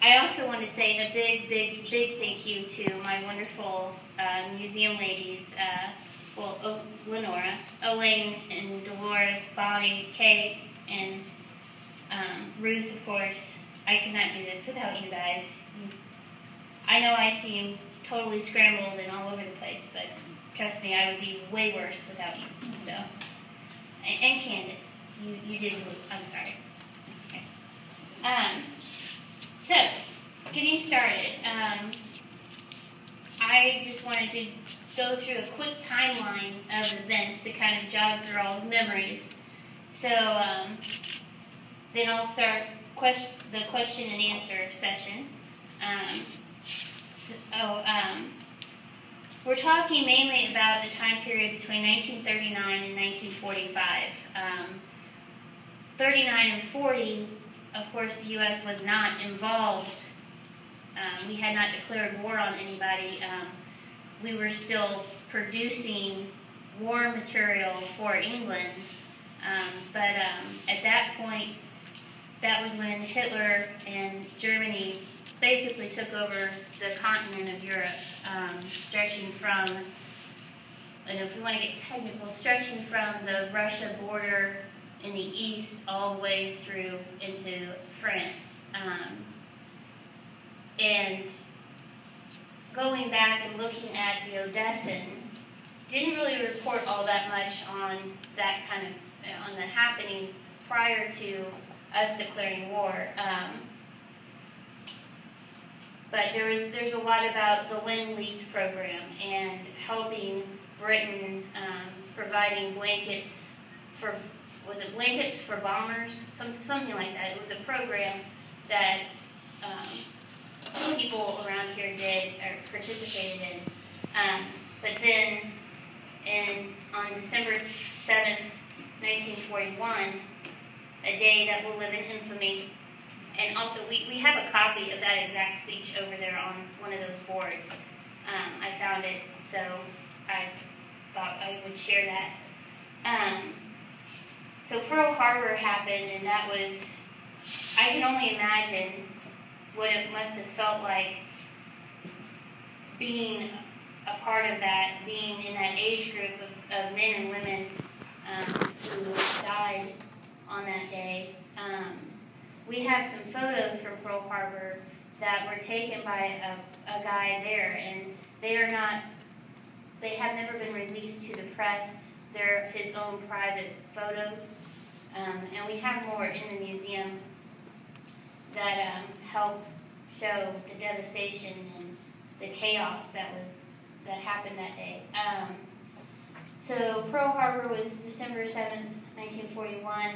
I also want to say a big thank you to my wonderful museum ladies, Lenora, Elaine, and Dolores, Bonnie, Kay, and Ruth, of course. I could not do this without you guys. I know I seem totally scrambled and all over the place, but trust me, I would be way worse without you. So, and Candace, you did. I'm sorry. Okay. So, getting started, I just wanted to go through a quick timeline of events to kind of jog your all's memories. So, then I'll start the question and answer session. We're talking mainly about the time period between 1939 and 1945. 39 and 40, of course, the U.S. was not involved. We had not declared war on anybody. We were still producing war material for England. But at that point, that was when Hitler and Germany basically took over the continent of Europe, stretching from, and if we want to get technical, stretching from the Russia border in the east all the way through into France. And going back and looking at the Odessan, didn't really report all that much on that kind of, on the happenings prior to us declaring war. But there's a lot about the Lend-Lease program and helping Britain, providing blankets for, was it blankets for bombers? Something like that. It was a program that people around here did or participated in. But then on December 7th, 1941, a day that will live in infamy. And also, we have a copy of that exact speech over there on one of those boards. I found it, so I thought I would share that. So Pearl Harbor happened, and that was, I can only imagine what it must have felt like being a part of that, being in that age group of men and women who died on that day. We have some photos from Pearl Harbor that were taken by a guy there, and they have never been released to the press. They're his own private photos. And we have more in the museum that help show the devastation and the chaos that happened that day. So Pearl Harbor was December 7th, 1941.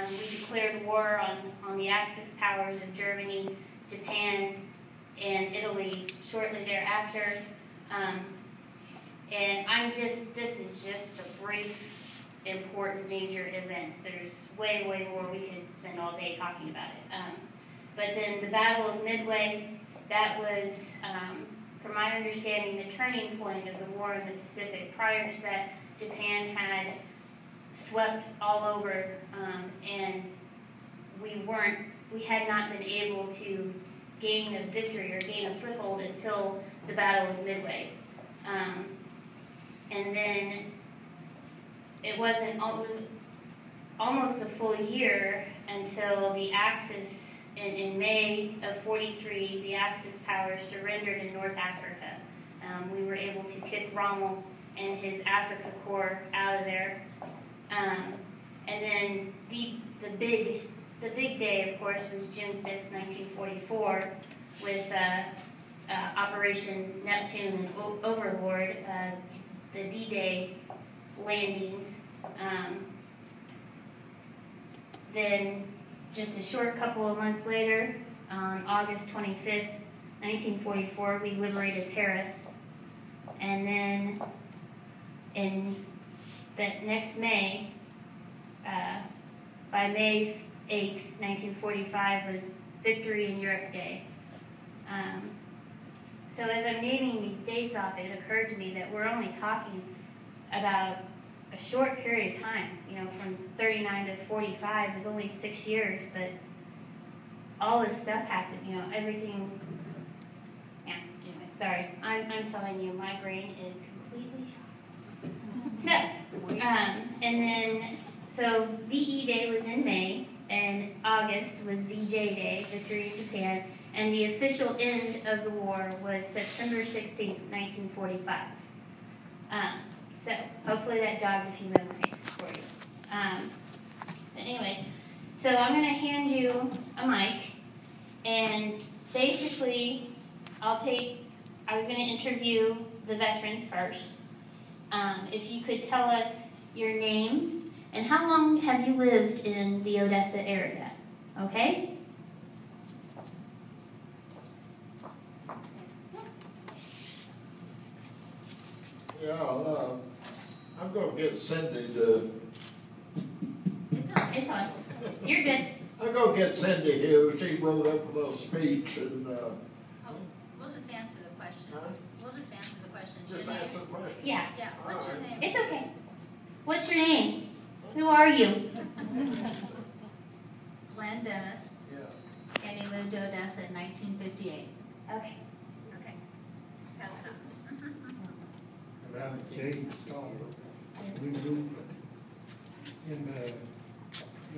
We declared war on the Axis powers of Germany, Japan, and Italy shortly thereafter. And this is just the brief, important major events. There's way more. We could spend all day talking about it. But then the Battle of Midway, that was, from my understanding, the turning point of the war in the Pacific. Prior to that, Japan had swept all over, and we had not been able to gain a victory or gain a foothold until the Battle of Midway. And then it was almost a full year until the Axis, in May of '43, the Axis powers surrendered in North Africa. We were able to kick Rommel and his Africa Corps out of there. And then the big day, of course, was June 6, 1944, with Operation Neptune and Overlord, the D-Day landings. Then, just a short couple of months later, on August 25th, 1944, we liberated Paris. And then, in that next May, by May 8th, 1945, was Victory in Europe Day. So as I'm naming these dates off, it occurred to me that we're only talking about a short period of time. You know, from 39 to 45 is only 6 years, but all this stuff happened, everything. Yeah, anyway, sorry. I'm telling you, my brain is completely shot. So VE Day was in May, and August was VJ Day, Victory in Japan, and the official end of the war was September 16th, 1945. So hopefully that jogged a few memories for you. But anyways, so I'm going to hand you a mic, and basically I was going to interview the veterans first. If you could tell us your name and how long have you lived in the Odessa area, okay? Yeah, I'm going to get Cindy to... It's on. You're good. I'm going to get Cindy here. She wrote up a little speech and... We'll just answer the questions. Huh? We'll just answer the questions. Just Your name? answer the question. Yeah. Yeah, what's your name? It's okay. What's your name? Who are you? Glenn Dennis, Yeah. and he moved to Odessa in 1958. Okay. Okay. Pass it on. And I'm James Stallworth. We moved in the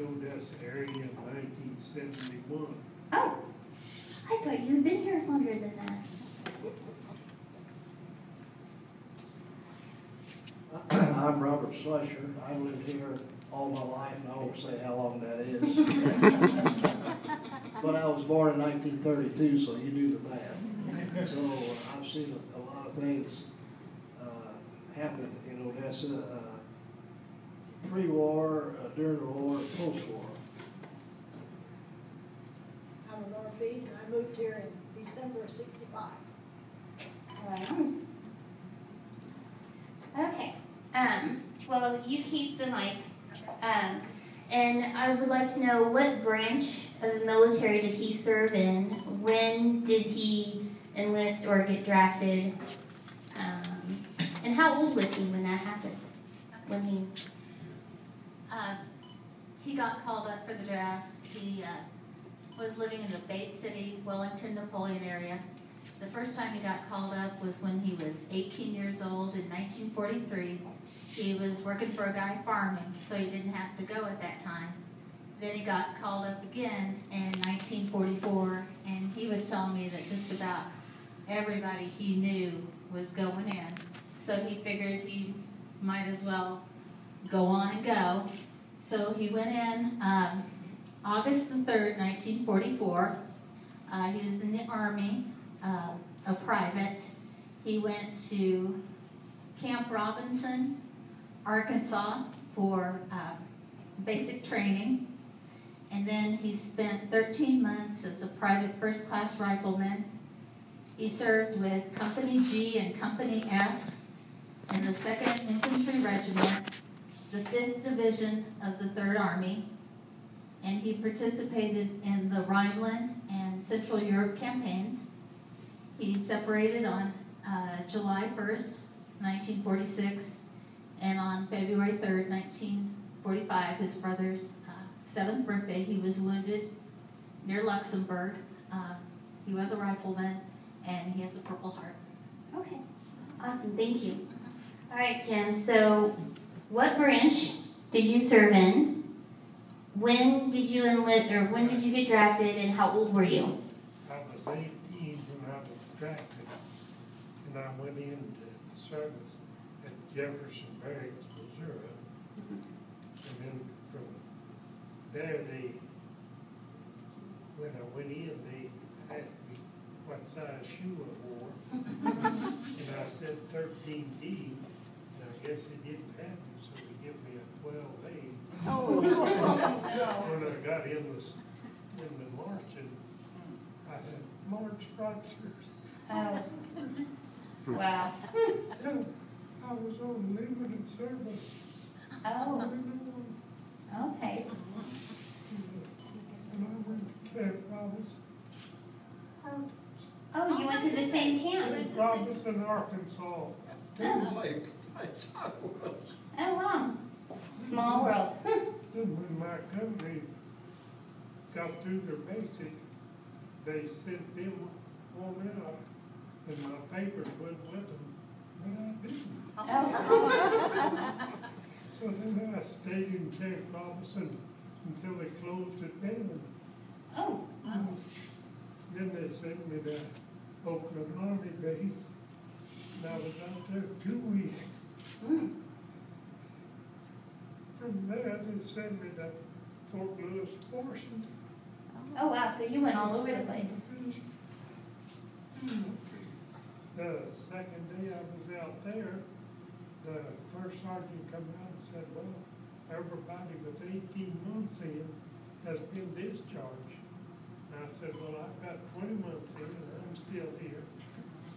Odessa area in 1971. Oh, I thought you'd been here longer than that. I'm Robert Slusher. I lived here all my life, and I won't say how long that is. But I was born in 1932, so you do the math. So I've seen a lot of things happen in Odessa, pre-war, during the war, post-war. I'm Laura Feed, and I moved here in December of '65. Okay. Well, you keep the mic. And I would like to know what branch of the military did he serve in? When did he enlist or get drafted? And how old was he when that happened? When He got called up for the draft. He was living in the Bate City, Wellington, Napoleon area. The first time he got called up was when he was 18 years old in 1943. He was working for a guy farming, so he didn't have to go at that time. Then he got called up again in 1944, and he was telling me that just about everybody he knew was going in. So he figured he might as well go on and go. So he went in August the 3rd, 1944. He was in the Army, a private. He went to Camp Robinson, Arkansas for basic training. And then he spent 13 months as a private first-class rifleman. He served with Company G and Company F in the 2nd Infantry Regiment, the 5th Division of the 3rd Army, and he participated in the Rhineland and Central Europe campaigns. He separated on July 1st, 1946, and on February 3rd, 1945, his brother's 7th birthday, he was wounded near Luxembourg. He was a rifleman, and he has a Purple Heart. Okay, awesome, thank you. All right, Jim, so what branch did you serve in? When did you enlist, or when did you get drafted, and how old were you? I was 18 when I was drafted, and I went into service at Jefferson Barracks, Missouri. And then from there, when I went in, they asked me what size shoe I wore. And I said 13D, and I guess it didn't happen, so they gave me a 12A. When I got in the marching, I had March fractures. Oh, wow. So I was on limited service. Oh, okay. And I went to Camp Robinson, Oh, you went to the same camp? Robinson, Arkansas. It's like, I thought it was. Oh, wow. Small world. Then when my company got through their basic, they sent them on out, and my papers went with them, but I didn't. Oh. So then I stayed in Camp Robinson until they closed it down. Oh, Then they sent me to Oakland Army Base, and I was out there 2 weeks. mm. From there, they sent me to Fort Lewis, Washington. Oh, wow, so you went all over the place. The second day I was out there, the first sergeant come out and said, well, everybody with 18 months in has been discharged. And I said, well, I've got 20 months in and I'm still here.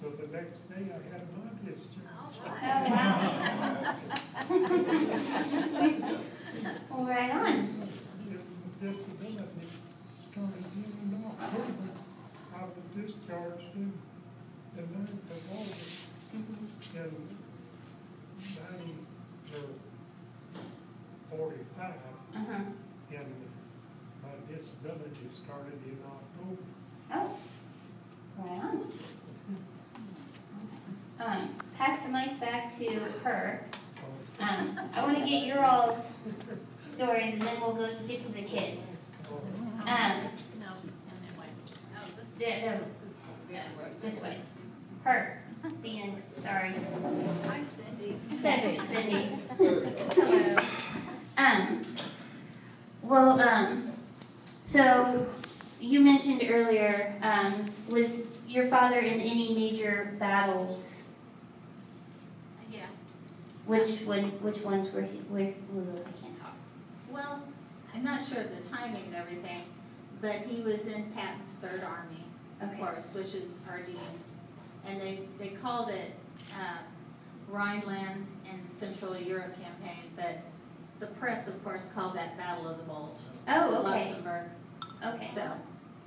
So the next day I had my discharge. Oh, wow. Well, right on. It's the disability started in October. I was discharged in the 9th of August. And 45, Uh-huh. and my disability started in October. Oh, right on. Pass the mic back to her. I want to get your all's stories, and then we'll go get to the kids. This way. Her. The end. Sorry. Hi, Cindy. Cindy. Hello. So you mentioned earlier, was your father in any major battles? Yeah. Which ones were he, I can't talk. Well, I'm not sure of the timing and everything, but he was in Patton's Third Army, of Okay. course, which is Ardennes. And they called it Rhineland and Central Europe campaign, but the press, of course, called that Battle of the Bulge. Oh, okay. Luxembourg. Okay. So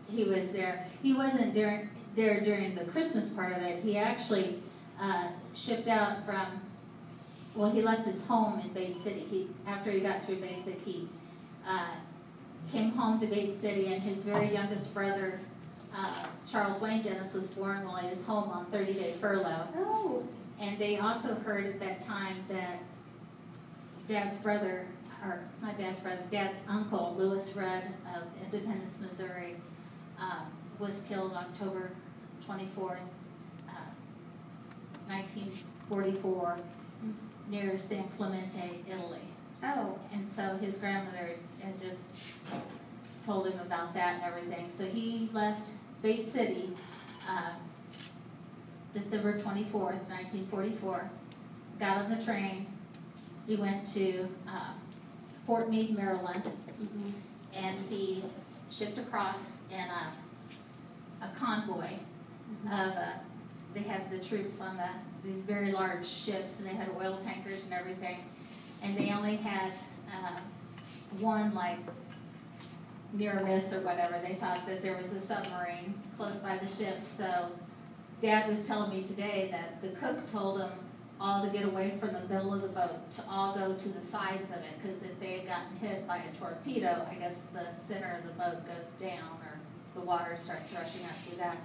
he was there. He wasn't there during the Christmas part of it. He actually shipped out from, well, he left his home in Bay City. After he got through basic, he came home to Bay City, and his very youngest brother, Charles Wayne Dennis, was born while he was home on 30-day furlough. Oh. And they also heard at that time that Dad's brother, or not Dad's brother, Dad's uncle, Lewis Rudd of Independence, Missouri, was killed October 24th, 1944, near San Clemente, Italy. Oh. And so his grandmother had just told him about that and everything. So he left Bay City December 24th, 1944, got on the train. He went to Fort Meade, Maryland, Mm-hmm. and he shipped across in a convoy of, they had the troops on these very large ships, and they had oil tankers and everything, and they only had one, like, near a miss or whatever. They thought that there was a submarine close by the ship. So Dad was telling me today that the cook told them all to get away from the middle of the boat, to all go to the sides of it, because if they had gotten hit by a torpedo, I guess the center of the boat goes down, or the water starts rushing up through that.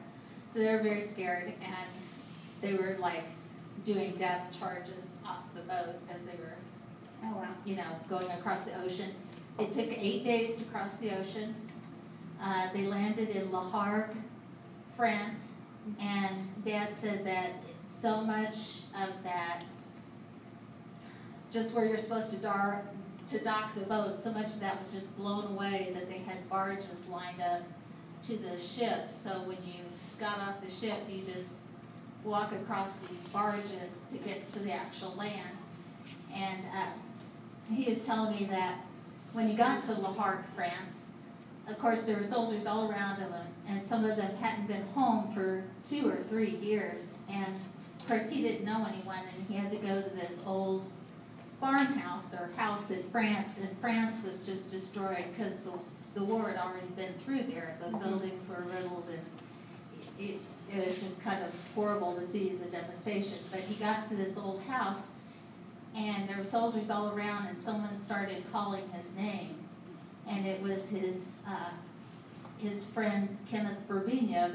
So they were very scared, and they were like doing death charges off the boat as they were, Oh, wow. you know, going across the ocean. It took 8 days to cross the ocean. They landed in Le Havre, France, and Dad said that so much of that, just where you're supposed to dock the boat, so much of that was just blown away that they had barges lined up to the ship. So when you got off the ship, you just walk across these barges to get to the actual land. And he was telling me that when he got to Le Havre, France, of course there were soldiers all around him, and some of them hadn't been home for 2 or 3 years. And of course he didn't know anyone, and he had to go to this old farmhouse or house in France, and France was just destroyed because the war had already been through there. The buildings were riddled, and it was just kind of horrible to see the devastation. But he got to this old house, and there were soldiers all around, and someone started calling his name, and it was his his friend Kenneth Burbina about